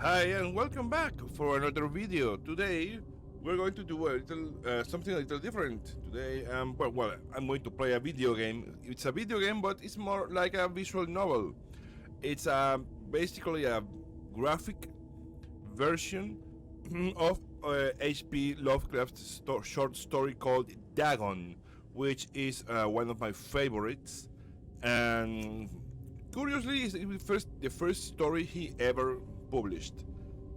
Hi and welcome back for another video. Today we're going to do a little something a little different. Today, I'm going to play a video game. It's a video game, but it's more like a visual novel. It's basically a graphic version of H.P. Lovecraft's short story called Dagon, which is one of my favorites. And curiously, it's the first story he ever published.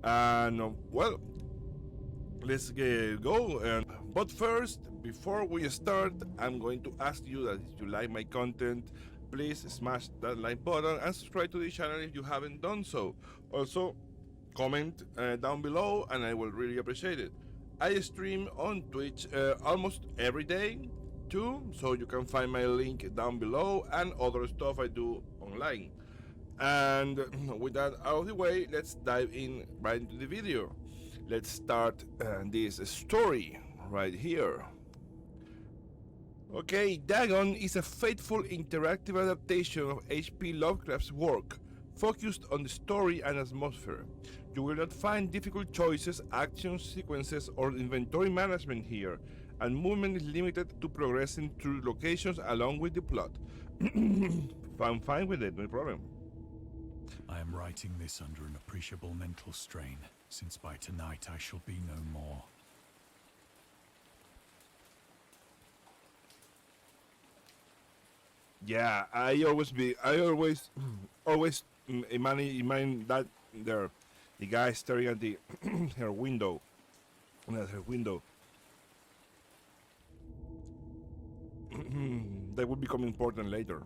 And well, let's go. But first, before we start, I'm going to ask you that if you like my content, please smash that like button and subscribe to the channel if you haven't done so. Also, comment down below and I will really appreciate it. I stream on Twitch almost every day too, so you can find my link down below and other stuff I do online. And with that out of the way, let's dive in right into the video. Let's start this story right here. Okay, Dagon is a faithful interactive adaptation of H.P. Lovecraft's work, focused on the story and atmosphere. You will not find difficult choices, action sequences, or inventory management here, and movement is limited to progressing through locations along with the plot. I'm fine with it, no problem. I am writing this under an appreciable mental strain, since by tonight I shall be no more. Yeah, I always imagine that there, the guy staring at the her window, at her window. That will become important later.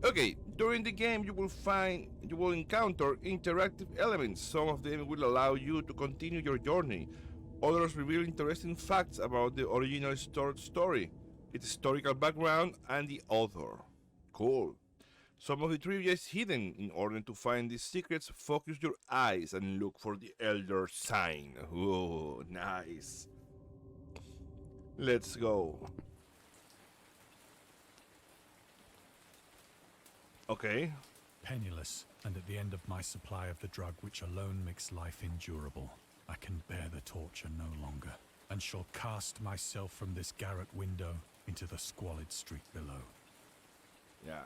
Okay, during the game you will encounter interactive elements. Some of them will allow you to continue your journey. Others reveal interesting facts about the original story, its historical background, and the author. Cool. Some of the trivia is hidden. In order to find these secrets, focus your eyes and look for the Elder Sign. Ooh, nice. Let's go. Okay. Penniless, and at the end of my supply of the drug which alone makes life endurable, I can bear the torture no longer, and shall cast myself from this garret window into the squalid street below. Yeah,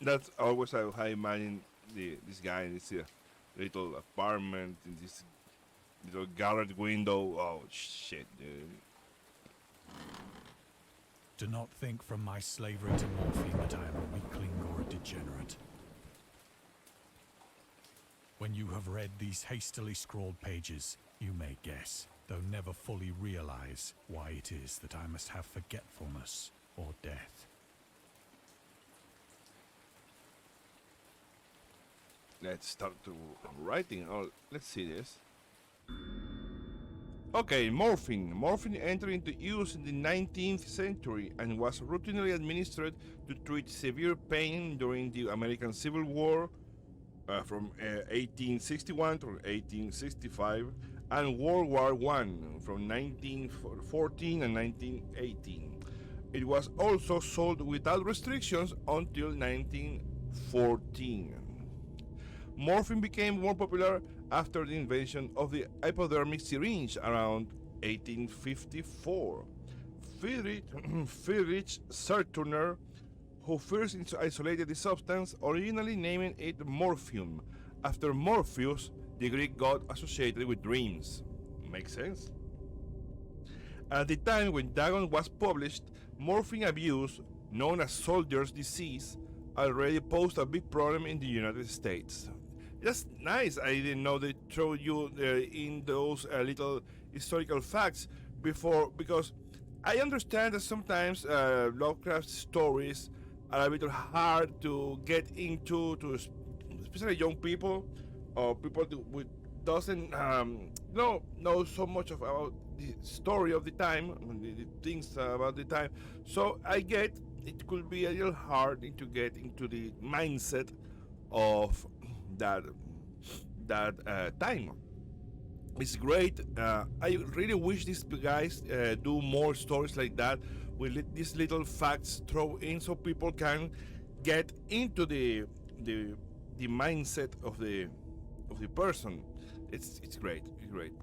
that's always how I imagine this guy in this little apartment, in this little garret window. Oh, shit, dude. Do not think from my slavery to morphine that I am a weakling or a degenerate. When you have read these hastily scrawled pages, you may guess, though never fully realize, why it is that I must have forgetfulness or death. Let's start to writing. Oh, let's see this. Okay, morphine. Morphine entered into use in the 19th century and was routinely administered to treat severe pain during the American Civil War from 1861 to 1865 and World War I from 1914 and 1918. It was also sold without restrictions until 1914. Morphine became more popular after the invention of the hypodermic syringe around 1854. Friedrich Serturner, who first isolated the substance, originally naming it morphium, after Morpheus, the Greek god associated with dreams. Makes sense? At the time when Dagon was published, morphine abuse, known as soldier's disease, already posed a big problem in the United States. That's nice. I didn't know they throw you in those little historical facts before, because I understand that sometimes Lovecraft stories are a bit hard to get into, to especially young people or people who doesn't know so much about the story of the time, the things about the time. So I get it could be a little hard to get into the mindset of that time. It's great. I really wish these guys do more stories like that with these little facts thrown in so people can get into the the mindset of the person. It's great. It's great.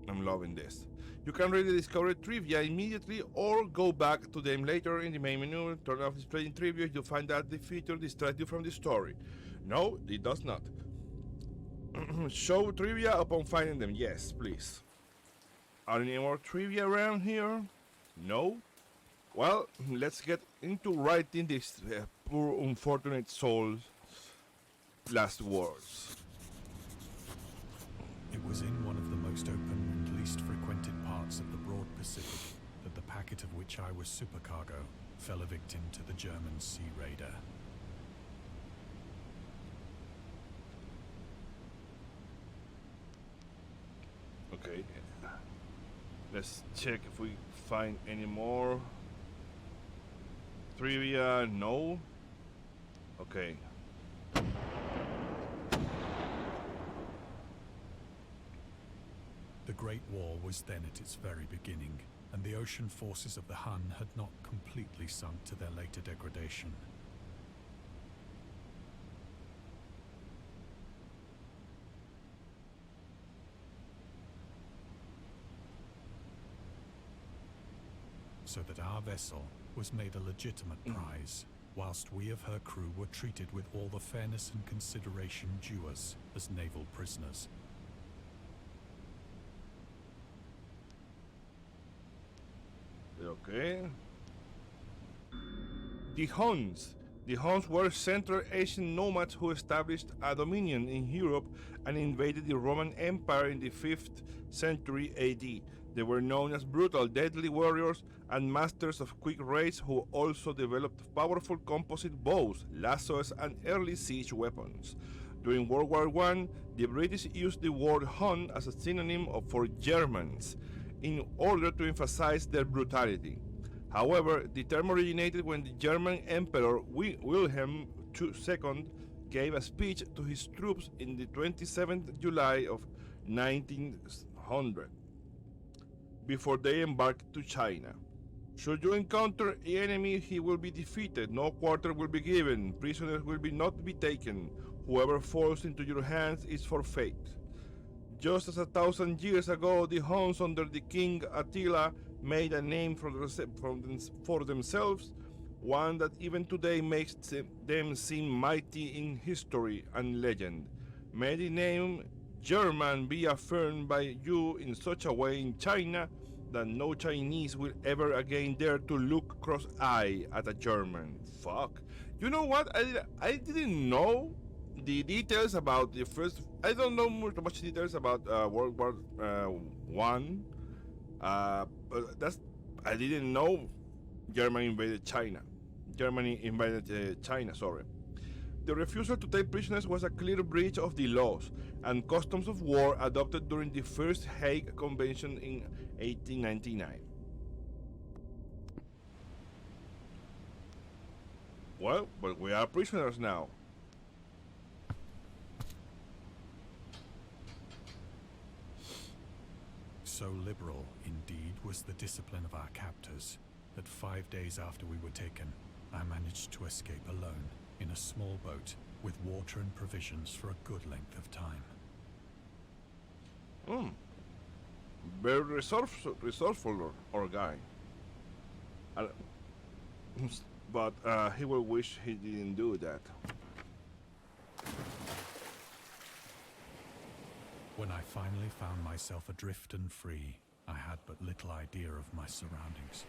I'm loving this. You can really discover trivia immediately or go back to them later in the main menu. Turn off displaying trivia. You'll find that the feature distracts you from the story. No, it does not. Show trivia upon finding them. Yes, please. Are any more trivia around here? No? Well, let's get into writing this poor unfortunate soul's last words. It was in one of the most open and least frequented parts of the broad Pacific that the packet of which I was supercargo fell a victim to the German sea raider. Okay. Let's check if we find any more trivia. No. Okay. The Great War was then at its very beginning, and the ocean forces of the Hun had not completely sunk to their later degradation. So that our vessel was made a legitimate prize, whilst we of her crew were treated with all the fairness and consideration due us as naval prisoners. Okay. The HUNS. The HUNS were Central Asian nomads who established a dominion in Europe and invaded the Roman Empire in the 5th century AD. They were known as brutal, deadly warriors and masters of quick raids who also developed powerful composite bows, lassos, and early siege weapons. During World War I, the British used the word Hun as a synonym for Germans in order to emphasize their brutality. However, the term originated when the German Emperor Wilhelm II gave a speech to his troops in the 27th July of 1900 before they embarked to China. Should you encounter the enemy, he will be defeated. No quarter will be given. Prisoners will not be taken. Whoever falls into your hands is for fate. Just as 1,000 years ago, the Huns under the King Attila made a name for themselves, one that even today makes them seem mighty in history and legend. May the name German be affirmed by you in such a way in China that no Chinese will ever again dare to look cross-eye at a German. Fuck. You know what? I didn't know the details about the first. I don't know much details about World War One. But I didn't know Germany invaded China. Germany invaded China. Sorry. The refusal to take prisoners was a clear breach of the laws and customs of war adopted during the First Hague Convention in 1899. Well, but we are prisoners now. So liberal, indeed, was the discipline of our captors that 5 days after we were taken, I managed to escape alone in a small boat with water and provisions for a good length of time. Very resourceful or guy. But he will wish he didn't do that. When I finally found myself adrift and free, I had but little idea of my surroundings.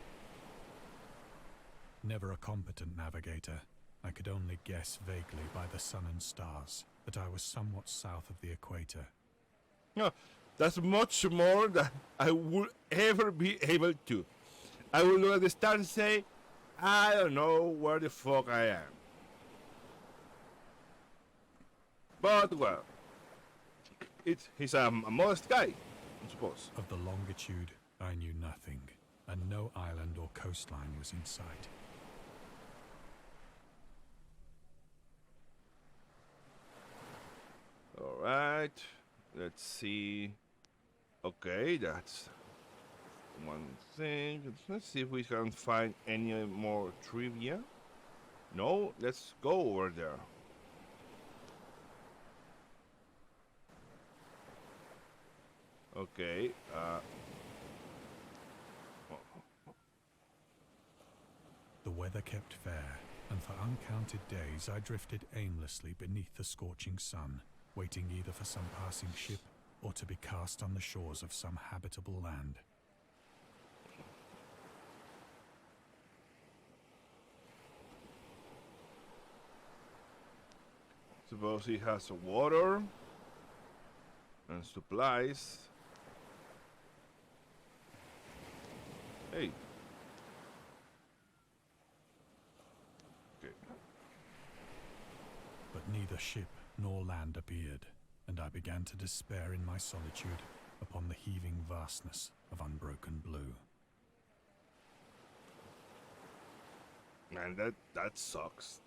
Never a competent navigator, I could only guess vaguely by the sun and stars that I was somewhat south of the equator. No, that's much more than I would ever be able to. I will look at the stars and say, I don't know where the fuck I am. But, well, he's a modest guy, I suppose. Of the longitude, I knew nothing, and no island or coastline was in sight. Alright, let's see. Okay, that's one thing. Let's see if we can find any more trivia. No, let's go over there. Okay, The weather kept fair, and for uncounted days I drifted aimlessly beneath the scorching sun, waiting either for some passing ship or to be cast on the shores of some habitable land. suppose he has water and supplies. Hey. Okay. But neither ship nor land appeared, and I began to despair in my solitude upon the heaving vastness of unbroken blue. Man, that sucks.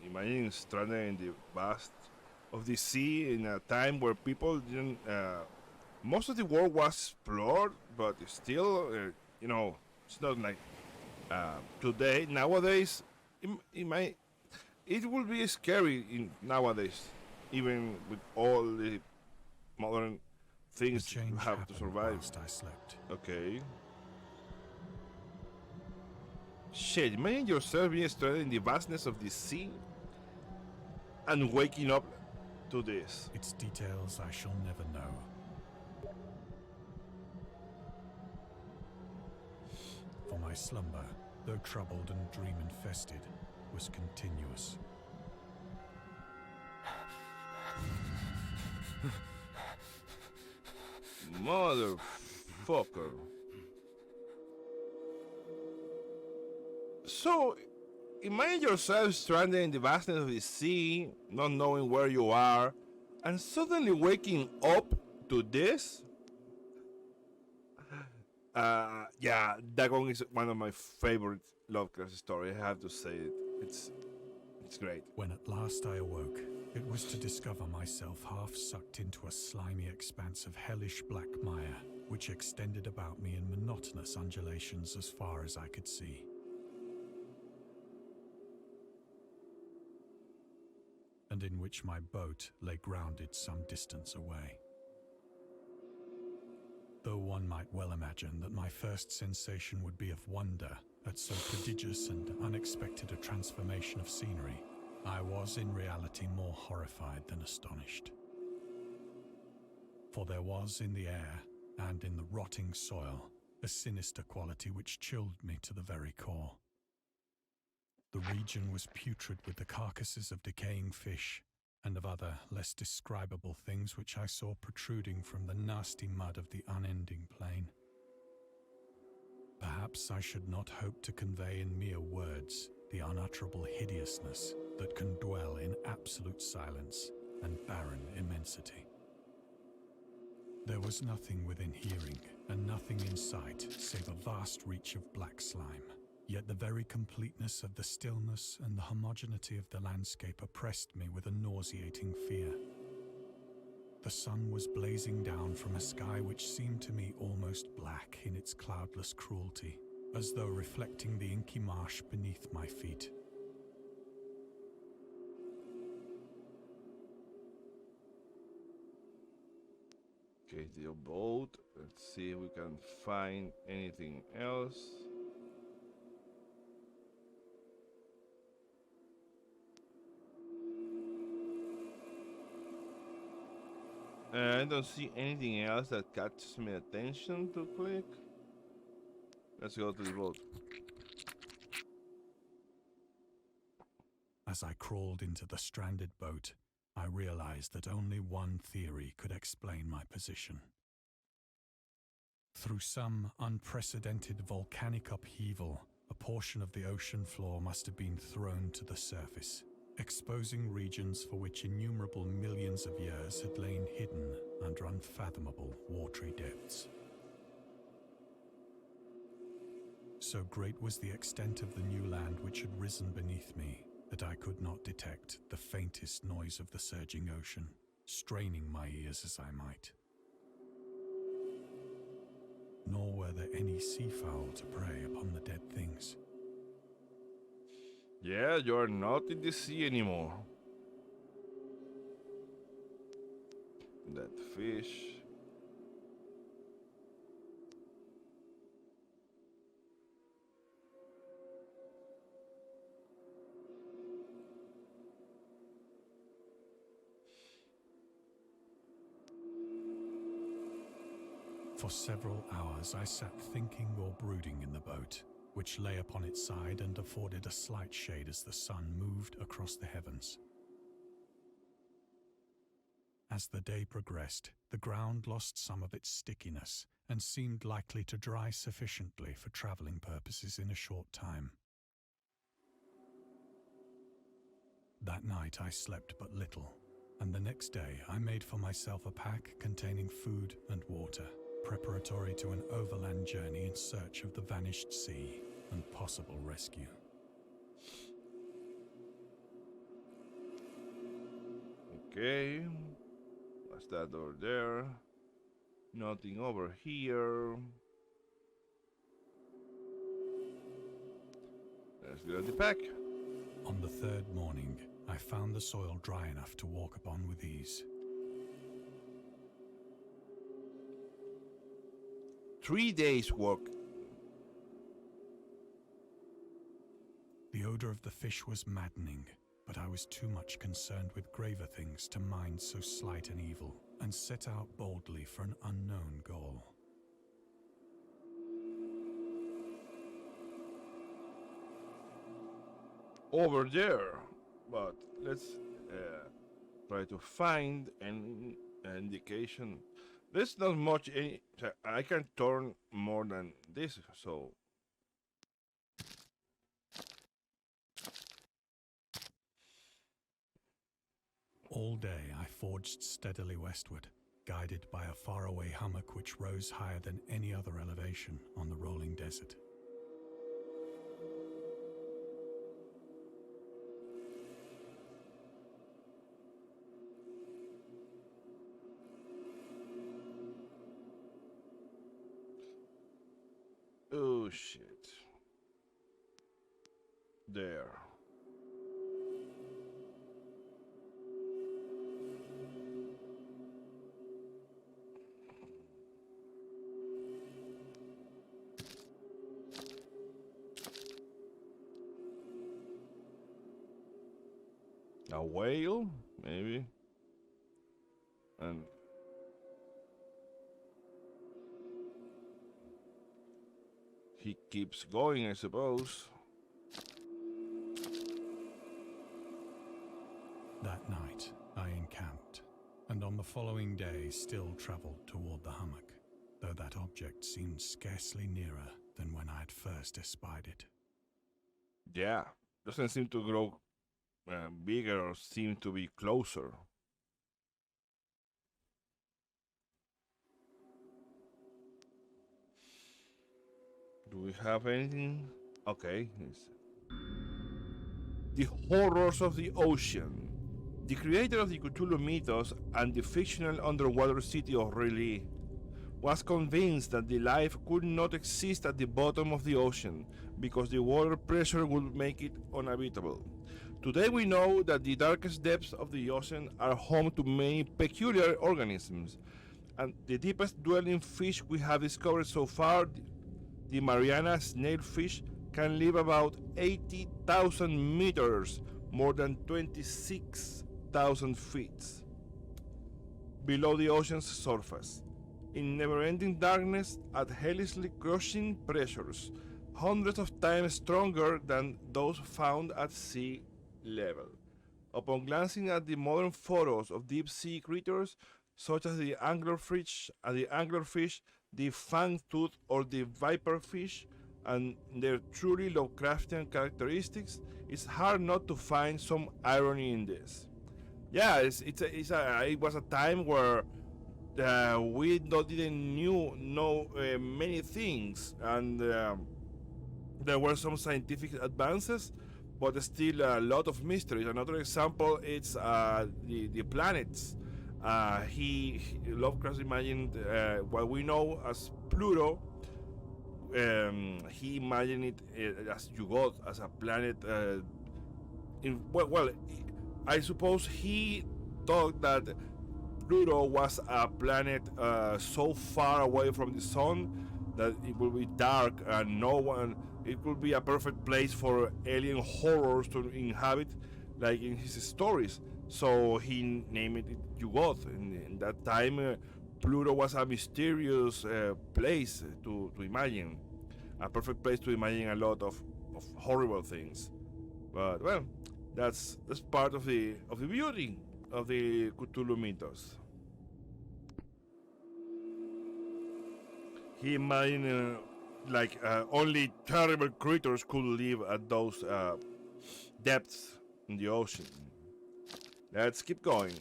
Imagine stranded in the vast of the sea in a time where people didn't. Most of the world was explored, but still, you know, it's not like today. Nowadays, it will be scary nowadays, even with all the modern things you have to survive. Whilst I slept. Okay. Shit, imagine yourself being stranded in the vastness of the sea and waking up to this. Its details I shall never know. For my slumber, though troubled and dream-infested, was continuous. Motherfucker. So, imagine yourself stranded in the vastness of the sea, not knowing where you are, and suddenly waking up to this? Yeah, Dagon is one of my favorite Lovecraft stories, I have to say it. It's great. When at last I awoke, it was to discover myself half sucked into a slimy expanse of hellish black mire, which extended about me in monotonous undulations as far as I could see. And in which my boat lay grounded some distance away. Though one might well imagine that my first sensation would be of wonder at so prodigious and unexpected a transformation of scenery, I was in reality more horrified than astonished. For there was in the air and in the rotting soil a sinister quality which chilled me to the very core. The region was putrid with the carcasses of decaying fish and of other less describable things which I saw protruding from the nasty mud of the unending plain. Perhaps I should not hope to convey in mere words the unutterable hideousness that can dwell in absolute silence and barren immensity. There was nothing within hearing and nothing in sight save a vast reach of black slime. Yet the very completeness of the stillness and the homogeneity of the landscape oppressed me with a nauseating fear. The sun was blazing down from a sky which seemed to me almost black in its cloudless cruelty, as though reflecting the inky marsh beneath my feet. Okay, the boat. Let's see if we can find anything else. I don't see anything else that catches my attention to click. Let's go to the road. As I crawled into the stranded boat, I realized that only one theory could explain my position. Through some unprecedented volcanic upheaval, a portion of the ocean floor must have been thrown to the surface, exposing regions for which innumerable millions of years had lain hidden under unfathomable watery depths. So great was the extent of the new land which had risen beneath me that I could not detect the faintest noise of the surging ocean, straining my ears as I might. were there any seafowl to prey upon the dead things. Yeah, you're not in the sea anymore. That fish. For several hours I sat thinking or brooding in the boat, which lay upon its side and afforded a slight shade as the sun moved across the heavens. As the day progressed, the ground lost some of its stickiness and seemed likely to dry sufficiently for traveling purposes in a short time. That night I slept but little, and the next day I made for myself a pack containing food and water, preparatory to an overland journey in search of the vanished sea and possible rescue. Okay. What's that over there? Nothing over here. Let's get the pack. On the third morning, I found the soil dry enough to walk upon with ease. 3 days work. The odor of the fish was maddening, but I was too much concerned with graver things to mind so slight an evil, and set out boldly for an unknown goal. Over there, but let's try to find an indication. There's not much. I can turn more than this, so. All day I forged steadily westward, guided by a faraway hummock which rose higher than any other elevation on the rolling desert. Oh shit. There. A whale, maybe. And he keeps going, I suppose. That night, I encamped, and on the following day still travelled toward the hummock, though that object seemed scarcely nearer than when I had first espied it. Yeah, doesn't seem to grow bigger or seem to be closer. Do we have anything? Okay. The horrors of the ocean. The creator of the Cthulhu mythos and the fictional underwater city of R'lyeh was convinced that the life could not exist at the bottom of the ocean because the water pressure would make it unhabitable. Today we know that the darkest depths of the ocean are home to many peculiar organisms, and the deepest dwelling fish we have discovered so far, the Mariana snailfish, can live about 80,000 meters, more than 26,000 feet, below the ocean's surface, in never-ending darkness at hellishly crushing pressures, hundreds of times stronger than those found at sea level. Upon glancing at the modern photos of deep-sea creatures, such as the anglerfish, the fang-tooth or the viperfish, and their truly Lovecraftian characteristics, it's hard not to find some irony in this. Yeah, it was a time where we didn't know many things, and there were some scientific advances, but still a lot of mysteries. Another example is the planets. Lovecraft imagined what we know as Pluto he imagined it as Yugoth, as a planet. I suppose he thought that Pluto was a planet so far away from the sun that it will be dark and no one. It could be a perfect place for alien horrors to inhabit, like in his stories. So he named it Yugoth. In that time, Pluto was a mysterious place to imagine, a perfect place to imagine a lot of horrible things. But well, that's part of the beauty of the Cthulhu mythos. He imagined only terrible creatures could live at those depths in the ocean. Let's keep going.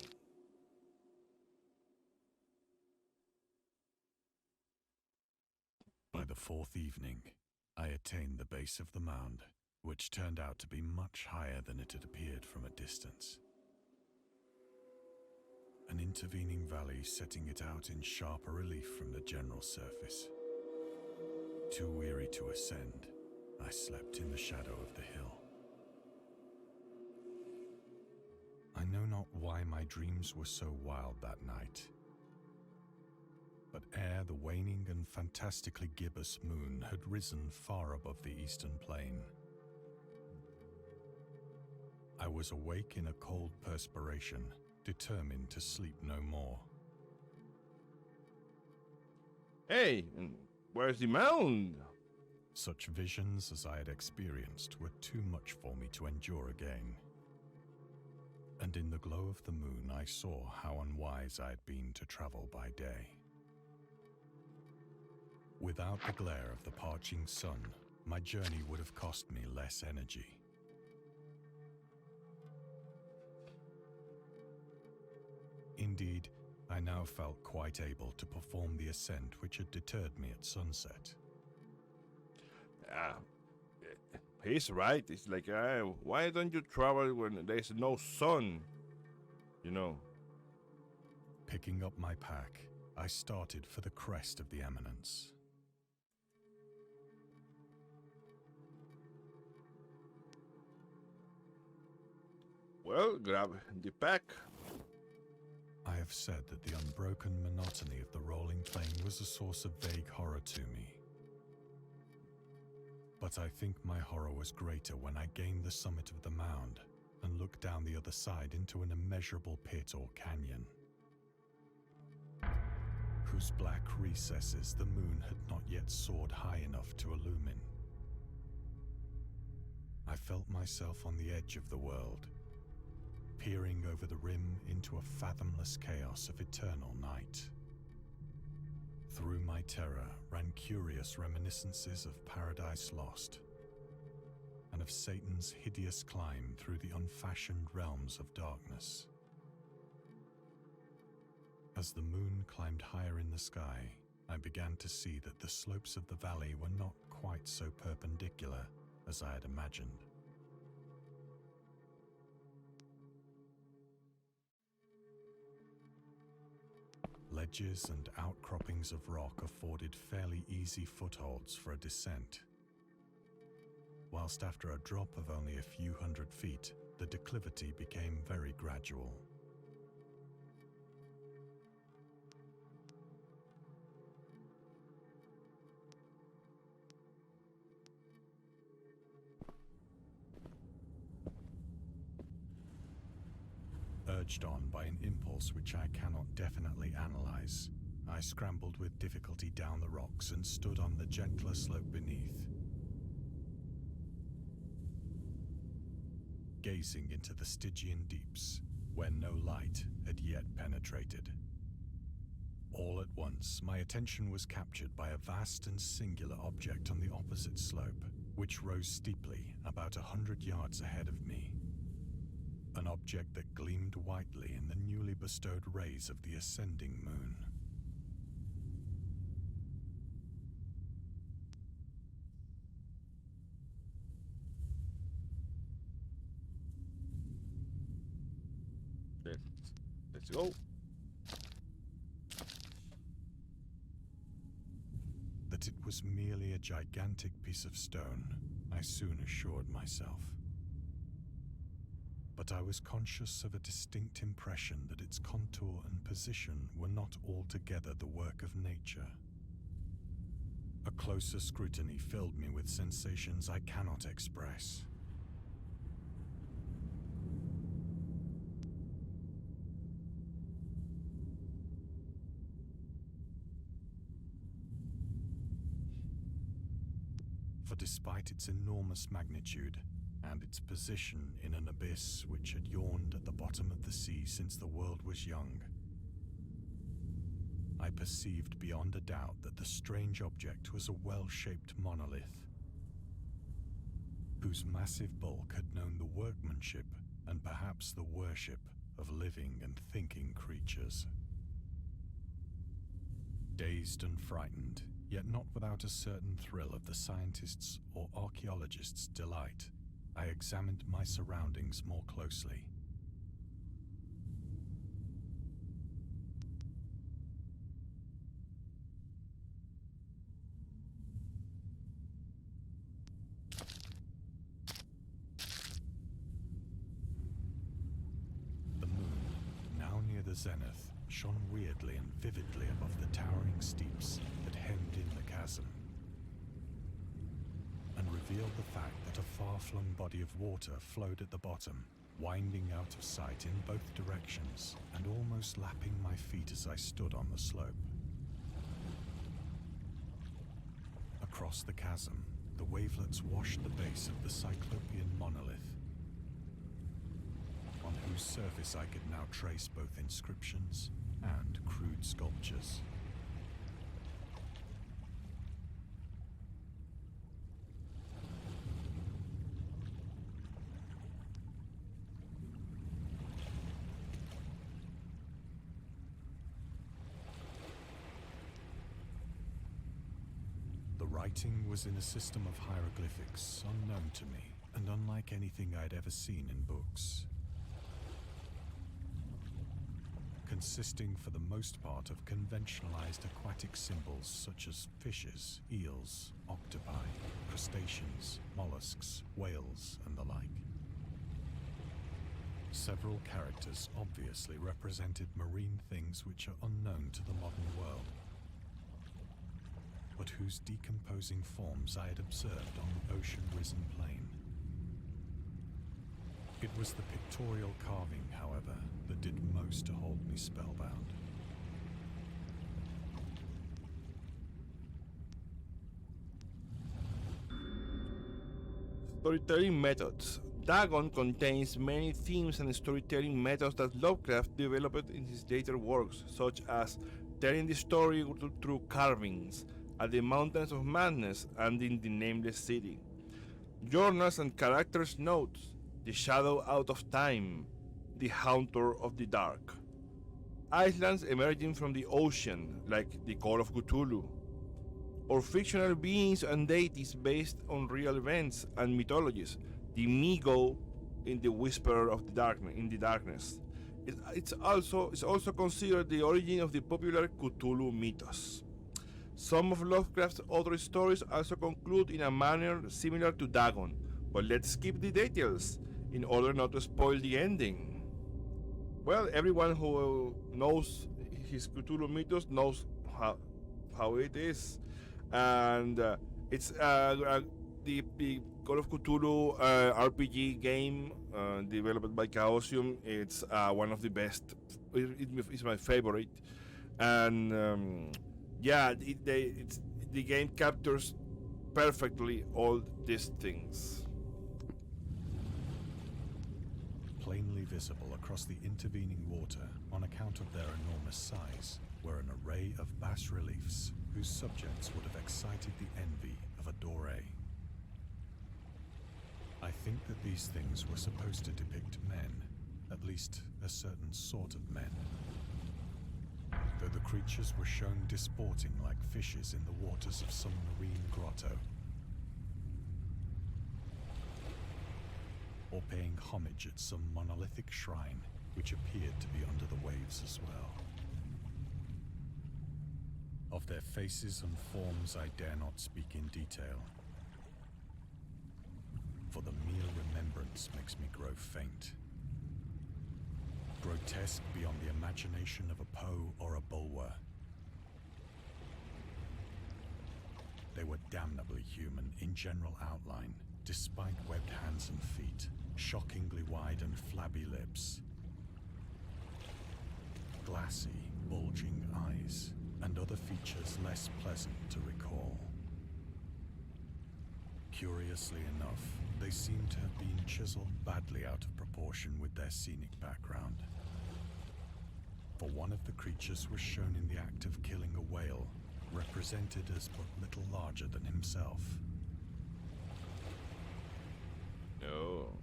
By the fourth evening, I attained the base of the mound, which turned out to be much higher than it had appeared from a distance. An intervening valley setting it out in sharper relief from the general surface. Too weary to ascend, I slept in the shadow of the hill. I know not why my dreams were so wild that night, but ere the waning and fantastically gibbous moon had risen far above the eastern plain, I was awake in a cold perspiration, determined to sleep no more. Hey, where's the mound? Such visions as I had experienced were too much for me to endure again. And in the glow of the moon I saw how unwise I had been to travel by day. Without the glare of the parching sun, my journey would have cost me less energy. Indeed, I now felt quite able to perform the ascent which had deterred me at sunset. He's right. It's like, why don't you travel when there's no sun? You know. Picking up my pack, I started for the crest of the eminence. Well, grab the pack. I have said that the unbroken monotony of the rolling plain was a source of vague horror to me. But I think my horror was greater when I gained the summit of the mound and looked down the other side into an immeasurable pit or canyon, whose black recesses the moon had not yet soared high enough to illumine. I felt myself on the edge of the world, peering over the rim into a fathomless chaos of eternal night. Through my terror ran curious reminiscences of Paradise Lost, and of Satan's hideous climb through the unfashioned realms of darkness. As the moon climbed higher in the sky, I began to see that the slopes of the valley were not quite so perpendicular as I had imagined. Ledges and outcroppings of rock afforded fairly easy footholds for a descent, whilst after a drop of only a few hundred feet, the declivity became very gradual. Urged on by an impulse which I cannot definitely analyze, I scrambled with difficulty down the rocks and stood on the gentler slope beneath, gazing into the Stygian deeps, where no light had yet penetrated. All at once, my attention was captured by a vast and singular object on the opposite slope, which rose steeply about 100 yards ahead of me. An object that gleamed whitely in the newly bestowed rays of the ascending moon. Let's go. The that it was merely a gigantic piece of stone, I soon assured myself. But I was conscious of a distinct impression that its contour and position were not altogether the work of nature. A closer scrutiny filled me with sensations I cannot express. For despite its enormous magnitude, and its position in an abyss which had yawned at the bottom of the sea since the world was young, I perceived beyond a doubt that the strange object was a well-shaped monolith, whose massive bulk had known the workmanship and perhaps the worship of living and thinking creatures. Dazed and frightened, yet not without a certain thrill of the scientist's or archaeologist's delight, I examined my surroundings more closely. The moon, now near the zenith, shone weirdly and vividly above the towering steeps that hemmed in the chasm, and revealed the fact that a far-flung body of water flowed at the bottom, winding out of sight in both directions and almost lapping my feet as I stood on the slope. Across the chasm, the wavelets washed the base of the cyclopean monolith, on whose surface I could now trace both inscriptions and crude sculptures. The writing was in a system of hieroglyphics unknown to me and unlike anything I'd ever seen in books, consisting for the most part of conventionalized aquatic symbols such as fishes, eels, octopi, crustaceans, mollusks, whales, and the like. Several characters obviously represented marine things which are unknown to the modern world, but whose decomposing forms I had observed on the ocean-risen plain. It was the pictorial carving, however, that did most to hold me spellbound. Storytelling methods. Dagon contains many themes and storytelling methods that Lovecraft developed in his later works, such as telling the story through carvings, at the Mountains of Madness and in the Nameless City, journals and characters' notes, the shadow out of time, the haunter of the dark, islands emerging from the ocean like the Call of Cthulhu, or fictional beings and deities based on real events and mythologies, the Migo in the Whisperer of the Darkness. It's also considered the origin of the popular Cthulhu mythos. Some of Lovecraft's other stories also conclude in a manner similar to Dagon, but let's skip the details in order not to spoil the ending. Well, everyone who knows his Cthulhu mythos knows how it is, and it's the Call of Cthulhu RPG game developed by Chaosium. It's one of the best. It's my favorite, and yeah, the game captures perfectly all these things. Plainly visible across the intervening water, on account of their enormous size, were an array of bas-reliefs whose subjects would have excited the envy of a Doré. I think that these things were supposed to depict men, at least a certain sort of men, though the creatures were shown disporting like fishes in the waters of some marine grotto, or paying homage at some monolithic shrine which appeared to be under the waves as well. Of their faces and forms I dare not speak in detail, for the mere remembrance makes me grow faint. Grotesque beyond the imagination of a Poe or a Bulwer. They were damnably human in general outline, despite webbed hands and feet, shockingly wide and flabby lips, glassy, bulging eyes, and other features less pleasant to recall. Curiously enough, they seem to have been chiseled badly out of proportion with their scenic background. For one of the creatures was shown in the act of killing a whale, represented as but little larger than himself. No.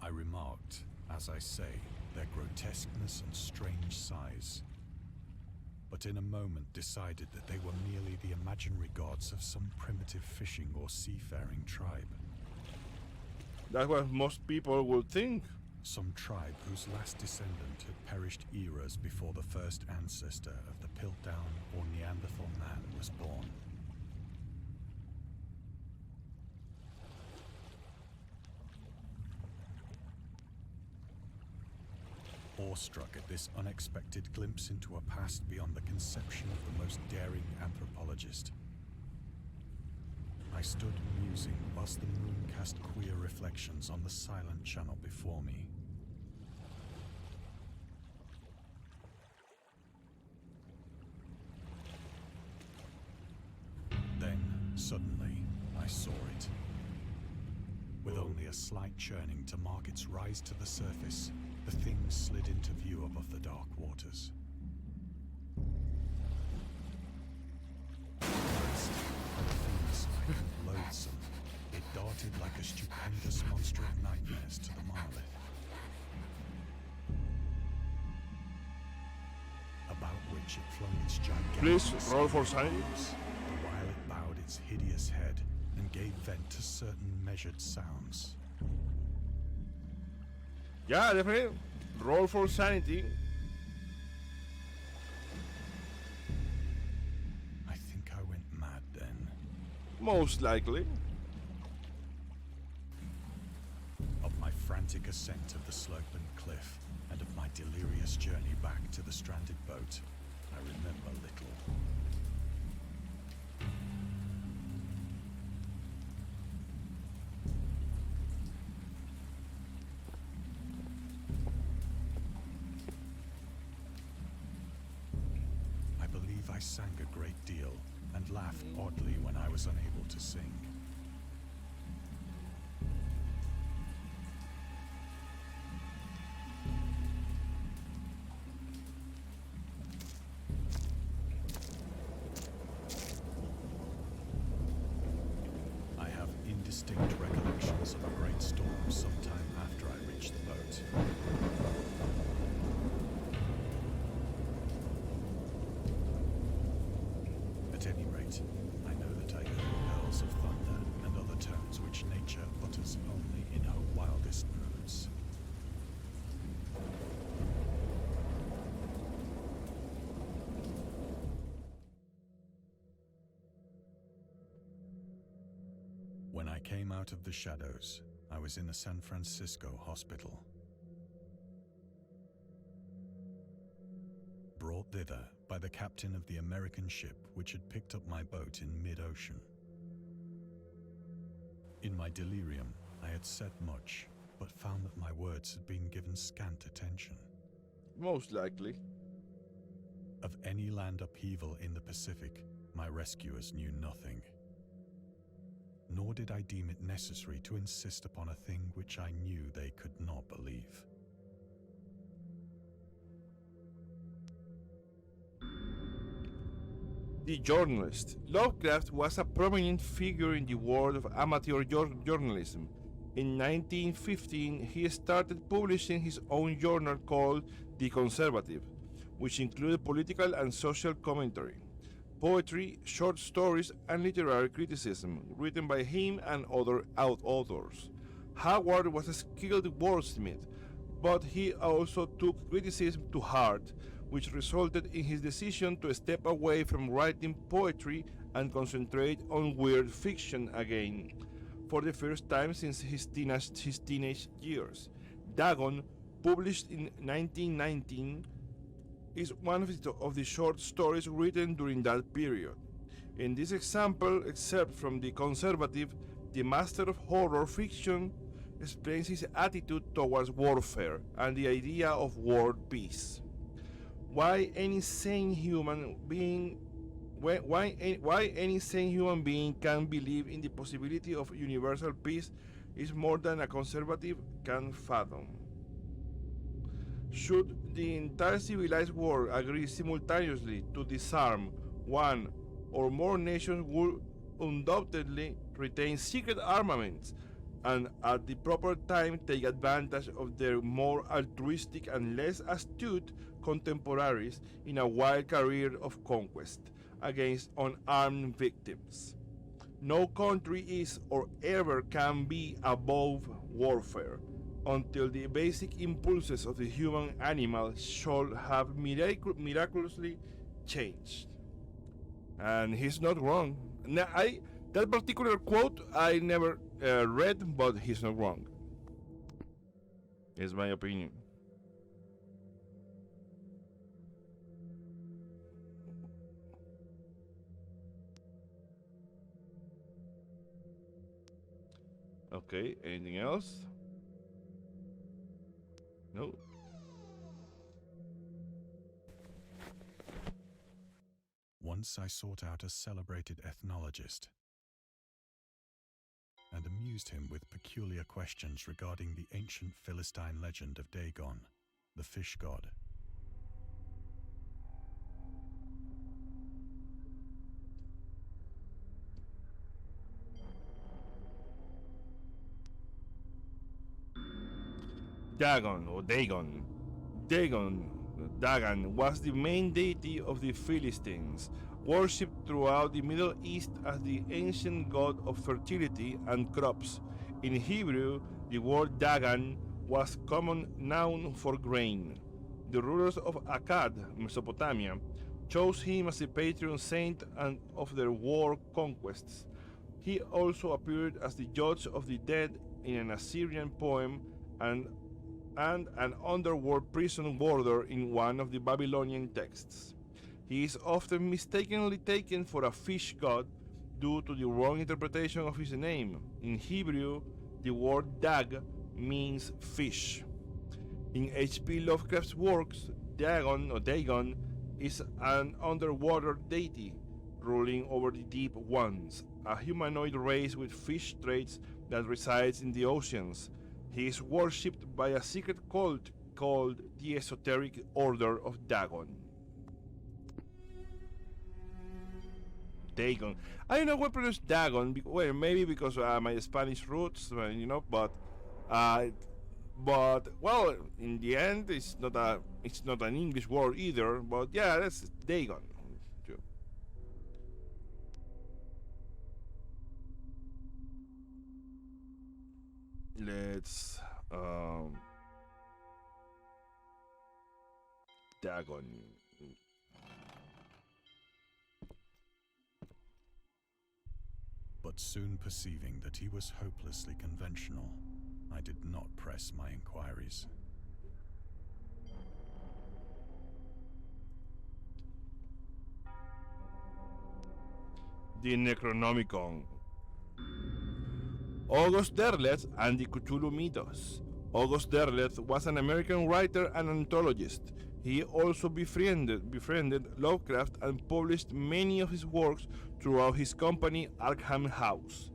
I remarked, as I say, their grotesqueness and strange size, but in a moment decided that they were merely the imaginary gods of some primitive fishing or seafaring tribe. That's what most people would think. Some tribe whose last descendant had perished eras before the first ancestor of the Piltdown or Neanderthal man was born. Awestruck at this unexpected glimpse into a past beyond the conception of the most daring anthropologist, I stood musing whilst the moon cast queer reflections on the silent channel before me. Then, suddenly, I saw it. With only a slight churning to mark its rise to the surface, the thing slid into view above the dark waters. Fiend-like and loathsome, it darted like a stupendous monster of nightmares to the monolith, about which it flung its gigantic Please roll for sanity. arms, while it bowed its hideous head and gave vent to certain measured sounds. Yeah, definitely. Roll for sanity. I think I went mad then. Most likely. Of my frantic ascent of the slope and cliff, and of my delirious journey back to the stranded boat, I remember little. I believe I sang a great deal and laughed oddly when I was unable to sing. I have indistinct recollections of a great storm sometime after I reached the boat. At any rate, I know that I heard pearls of thunder and other tones which nature utters only in her wildest moods. When I came out of the shadows, I was in a San Francisco hospital. Brought thither by the captain of the American ship which had picked up my boat in mid-ocean. In my delirium, I had said much, but found that my words had been given scant attention. Most likely. Of any land upheaval in the Pacific, my rescuers knew nothing. Nor did I deem it necessary to insist upon a thing which I knew they could not believe. The journalist. Lovecraft was a prominent figure in the world of amateur journalism. In 1915, he started publishing his own journal called The Conservative, which included political and social commentary, poetry, short stories, and literary criticism written by him and other authors. Howard was a skilled wordsmith, but he also took criticism to heart, which resulted in his decision to step away from writing poetry and concentrate on weird fiction again, for the first time since his teenage years. Dagon, published in 1919, is one of the short stories written during that period. In this example, except from the conservative, the master of horror fiction explains his attitude towards warfare and the idea of world peace. Why any sane human being can believe in the possibility of universal peace is more than a conservative can fathom. Should the entire civilized world agree simultaneously to disarm, one or more nations would undoubtedly retain secret armaments and at the proper time take advantage of their more altruistic and less astute contemporaries in a wild career of conquest against unarmed victims. No country is or ever can be above warfare until the basic impulses of the human animal shall have miraculously changed. And he's not wrong. Now, that particular quote I never read, but he's not wrong. Is my opinion. Okay, anything else? No. Once I sought out a celebrated ethnologist and amused him with peculiar questions regarding the ancient Philistine legend of Dagon, the fish god. Dagon or Dagon. Dagon was the main deity of the Philistines, worshipped throughout the Middle East as the ancient god of fertility and crops. In Hebrew, the word Dagon was common noun for grain. The rulers of Akkad, Mesopotamia, chose him as the patron saint and of their war conquests. He also appeared as the judge of the dead in an Assyrian poem and an underworld prison warder in one of the Babylonian texts. He is often mistakenly taken for a fish god due to the wrong interpretation of his name. In Hebrew, the word dag means fish. In H.P. Lovecraft's works, Dagon is an underwater deity ruling over the deep ones, a humanoid race with fish traits that resides in the oceans. He is worshipped by a secret cult called the Esoteric Order of Dagon. Dagon. I don't know why I pronounce Dagon. Well, maybe because my Spanish roots, but well, in the end, it's not an English word either. But yeah, that's Dagon. Let's Dagon. But soon perceiving that he was hopelessly conventional, I did not press my inquiries. The Necronomicon. August Derleth and the Cthulhu Mythos. August Derleth was an American writer and anthologist. He also befriended Lovecraft and published many of his works throughout his company Arkham House.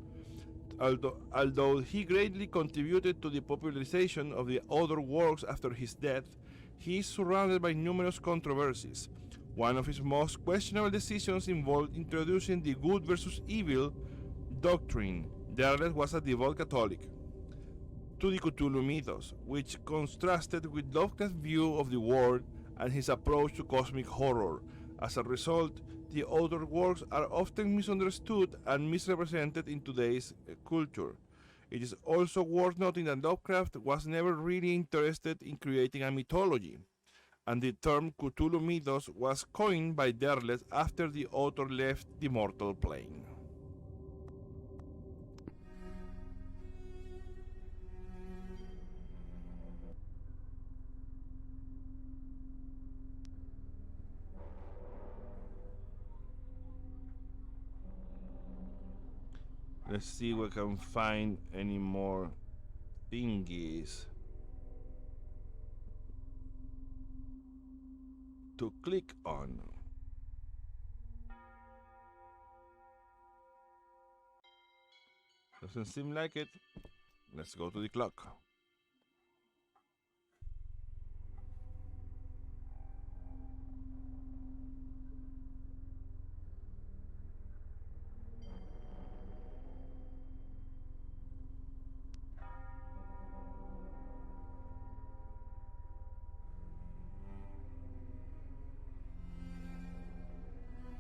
Although he greatly contributed to the popularization of the other works after his death, he is surrounded by numerous controversies. One of his most questionable decisions involved introducing the good versus evil doctrine. Derleth was a devout Catholic. To the Cthulhu Mythos, which contrasted with Lovecraft's view of the world and his approach to cosmic horror. As a result, the other works are often misunderstood and misrepresented in today's culture. It is also worth noting that Lovecraft was never really interested in creating a mythology. and the term Cthulhu mythos was coined by DERLETH after the author left the mortal plane. Let's see if we can find any more thingies to click on. Doesn't seem like it. Let's go to the clock.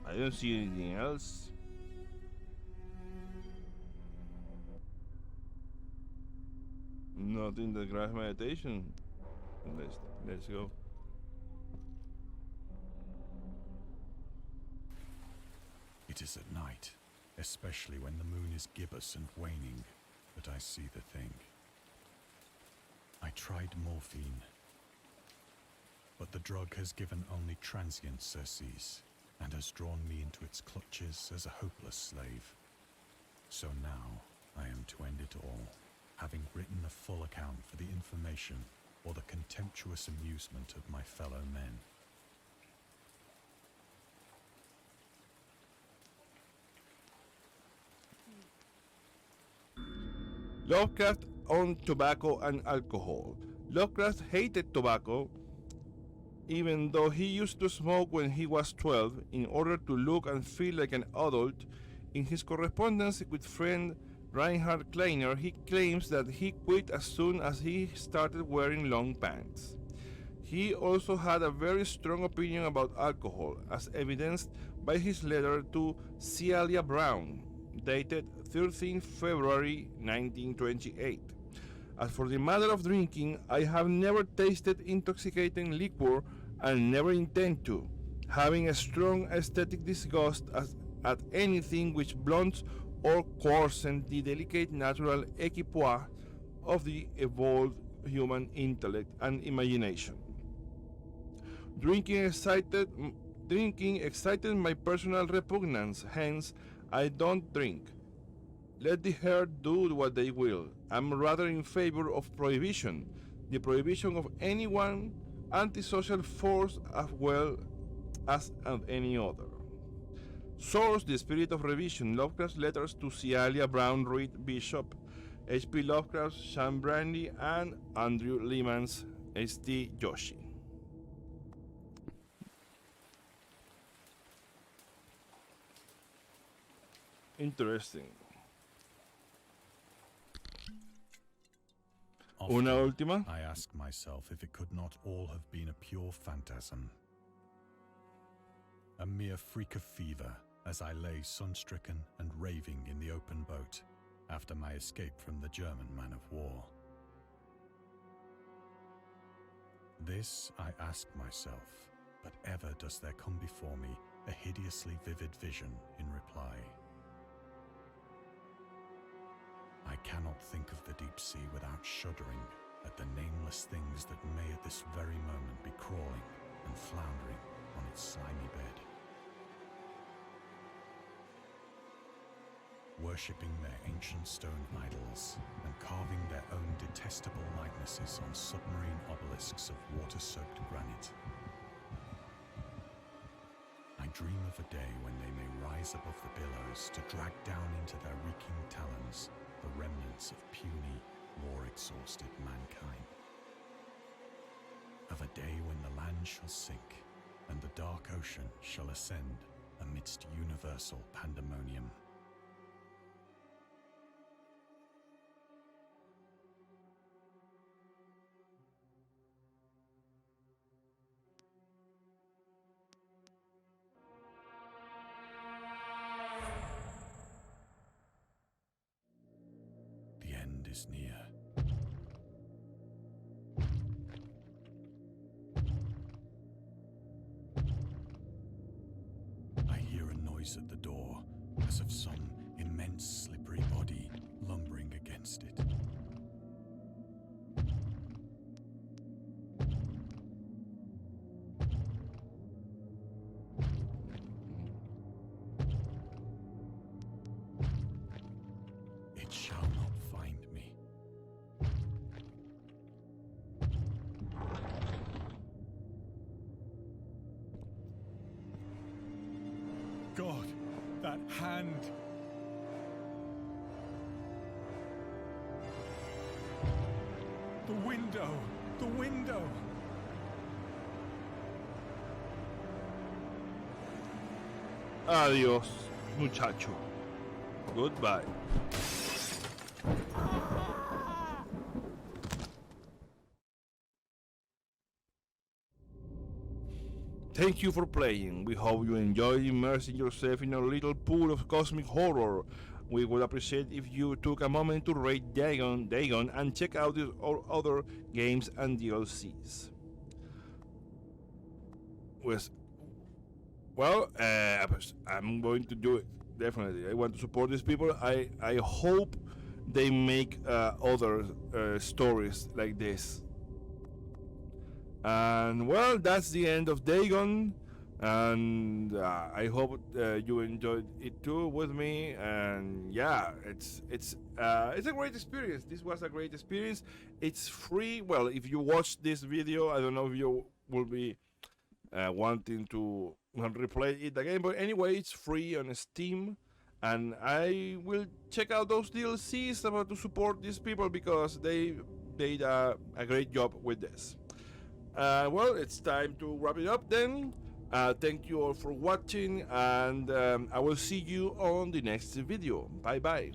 I don't see anything else. Nothing that grabs my attention. Let's go. It is at night, especially when the moon is gibbous and waning, that I see the thing. I tried morphine, but the drug has given only transient surcease, and has drawn me into its clutches as a hopeless slave. So now I am to end it all, having written a full account for the information or the contemptuous amusement of my fellow men. Lovecraft owned tobacco and alcohol. Lovecraft hated tobacco, even though he used to smoke when he was 12 in order to look and feel like an adult. In his correspondence with friend Reinhard Kleiner, he claims that he quit as soon as he started wearing long pants. He also had a very strong opinion about alcohol, as evidenced by his letter to Celia Brown, dated 13 February 1928. As for the matter of drinking, I have never tasted intoxicating liquor and never intend to, having a strong aesthetic disgust at anything which blunts or coarsens the delicate natural equipoise of the evolved human intellect and imagination. Drinking excited my personal repugnance, hence I don't drink. Let the herd do what they will. I'm rather in favor of prohibition, the prohibition of any one antisocial force as well as of any other. Source: The Spirit of Revision, Lovecraft's letters to Celia Brown Reed Bishop, H.P. Lovecraft, Sean Brandy, and Andrew Lehman's S.T. Joshi. Interesting. Often, Una última. I ask myself if it could not all have been a pure phantasm. A mere freak of fever, as I lay sun-stricken and raving in the open boat after my escape from the German man-of-war. This I ask myself, but ever does there come before me a hideously vivid vision in reply. I cannot think of the deep sea without shuddering at the nameless things that may at this very moment be crawling and floundering on its slimy bed. Worshipping their ancient stone idols and carving their own detestable likenesses on submarine obelisks of water-soaked granite. I dream of a day when they may rise above the billows to drag down into their reeking talons the remnants of puny, war-exhausted mankind. Of a day when the land shall sink and the dark ocean shall ascend amidst universal pandemonium. The end is near. of some immense slippery body lumbering against it. It shall not find me. God, that hand! The window! The window! Adios, muchacho. Goodbye. Thank you for playing. We hope you enjoyed immersing yourself in a little pool of cosmic horror. We would appreciate if you took a moment to rate Dagon and check out his other games and DLCs. Well, I'm going to do it, definitely. I want to support these people. I hope they make other stories like this. And well, that's the end of Dagon, and I hope you enjoyed it too with me. And yeah, it's a great experience. This was a great experience. It's free. Well, if you watch this video, I don't know if you will be wanting to replay it again, but anyway, it's free on Steam, and I will check out those DLCs about to support these people because they did a great job with this. Well, it's time to wrap it up then. Thank you all for watching, and I will see you on the next video. Bye bye.